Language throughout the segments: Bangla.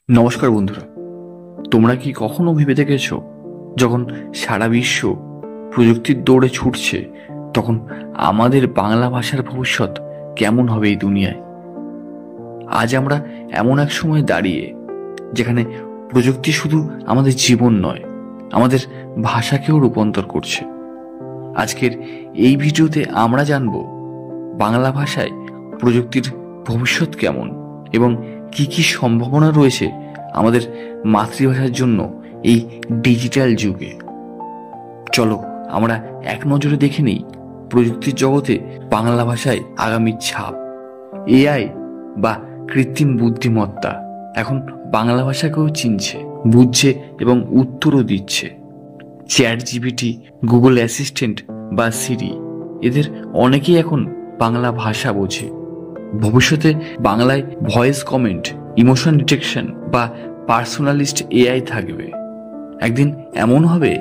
নমস্কার বন্ধুরা, তোমরা কি কখনো ভেবে দেখেছো যখন সারা বিশ্ব প্রযুক্তির দৌড়ে ছুটছে তখন আমাদের বাংলা ভাষার ভবিষ্যৎ কেমন হবে এই দুনিয়ায়? আজ আমরা এমন এক সময় দাঁড়িয়ে যেখানে প্রযুক্তি শুধু আমাদের জীবন নয়, আমাদের ভাষাকেও রূপান্তর করছে। আজকের এই ভিডিওতে আমরা জানব বাংলা ভাষায় প্রযুক্তির ভবিষ্যৎ কেমন এবং কি কি সম্ভাবনা রয়েছে আমাদের মাতৃভাষার জন্য এই ডিজিটাল যুগে। চলো আমরা এক নজরে দেখে নিই প্রযুক্তির জগতে বাংলা ভাষায় আগামী ছাপ। এআই বা কৃত্রিম বুদ্ধিমত্তা এখন বাংলা ভাষাকেও চিনছে, বুঝছে এবং উত্তরও দিচ্ছে। চ্যাটজিপিটি, গুগল অ্যাসিস্ট্যান্ট বা সিরি, এদের অনেকেই এখন বাংলা ভাষা বোঝে। ভবিষ্যতে বাংলায় ভয়েস কমেন্ট, ইমোশন ডিটেকশন বা পার্সোনালিস্ট এআই থাকবে। একদিন এমন হবে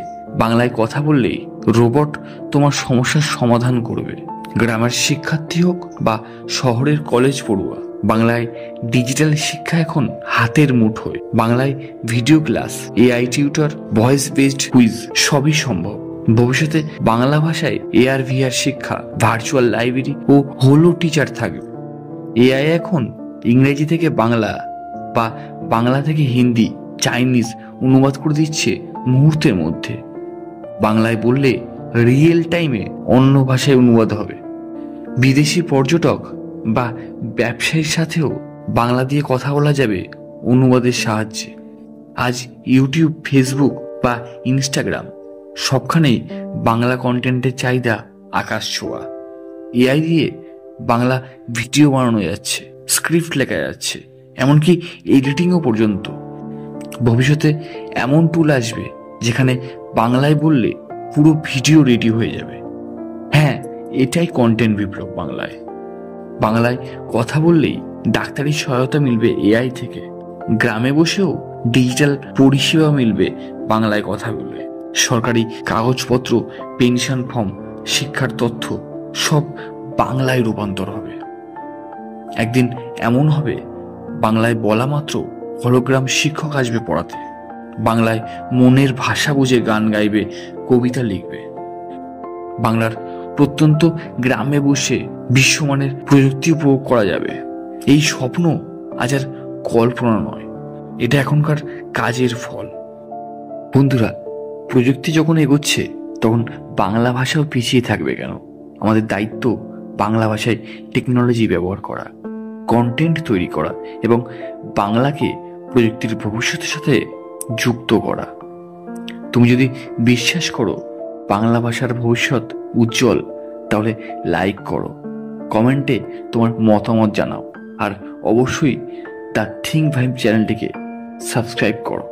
বাংলায় কথা বললেই রোবট তোমার সমস্যার সমাধান করবে। গ্রামের শিক্ষার্থী হোক বা শহরের কলেজ পড়ুয়া, বাংলায় ডিজিটাল শিক্ষা এখন হাতের মুঠোয়। বাংলায় video class, AI tutor, voice based quiz সবই সম্ভব। ভবিষ্যতে বাংলা ভাষায় এআর ভিআর শিক্ষা, ভার্চুয়াল লাইব্রেরি ও হোলো টিচার থাকবে। এআই এখন ইংরেজি থেকে বাংলা বা বাংলা থেকে হিন্দি, চাইনিজ অনুবাদ করে দিচ্ছে মুহূর্তের মধ্যে। বাংলায় বললে রিয়েল টাইমে অন্য ভাষায় অনুবাদ হবে। বিদেশি পর্যটক বা ব্যবসায়ীর সাথেও বাংলা দিয়ে কথা বলা যাবে অনুবাদের সাহায্যে। আজ ইউটিউব, ফেসবুক বা ইনস্টাগ্রাম সবখানেই বাংলা কন্টেন্টের চাহিদা আকাশ ছোঁয়া। এআই দিয়ে বাংলা ভিডিও বানানো যাচ্ছে, স্ক্রিপ্ট লেখা যাচ্ছে, এমনকি এডিটিংও পর্যন্ত। ভবিষ্যতে এমন টুল আসবে যেখানে বাংলায় বললে পুরো ভিডিও রেডি হয়ে যাবে। হ্যাঁ, এটাই কন্টেন্ট বিপ্লব। বাংলায় কথা বললেই ডাক্তারি সহায়তা মিলবে এআই থেকে। গ্রামে বসেও ডিজিটাল পরিষেবা মিলবে বাংলায় কথা বললে। সরকারি কাগজপত্র, পেনশন ফর্ম, শিক্ষার তথ্য সব বাংলায় রূপান্তর হবে। একদিন এমন হবে বাংলায় বলা মাত্র হলোগ্রাম শিক্ষক আসবে পড়াতে। বাংলায় মনের ভাষা বুঝে গান গাইবে, কবিতা লিখবে। বাংলার প্রত্যন্ত গ্রামে বসে বিশ্বমানের প্রযুক্তি উপভোগ করা যাবে। এই স্বপ্ন আজ আর কল্পনা নয়, এটা এখনকার কাজের ফল। বন্ধুরা, প্রযুক্তি যখন এগোচ্ছে তখন বাংলা ভাষাও পিছিয়ে থাকবে কেন? আমাদের দায়িত্ব বাংলা ভাষায় টেকনোলজি ব্যবহার করা, কন্টেন্ট তৈরি করা এবং বাংলাকে প্রযুক্তির ভবিষ্যতের সাথে যুক্ত করা। তুমি যদি বিশ্বাস করো বাংলা ভাষার ভবিষ্যৎ উজ্জ্বল, তাহলে লাইক করো, কমেন্টে তোমার মতামত জানাও আর অবশ্যই দ্য থিঙ্ক ভাইব চ্যানেলটিকে সাবস্ক্রাইব করো।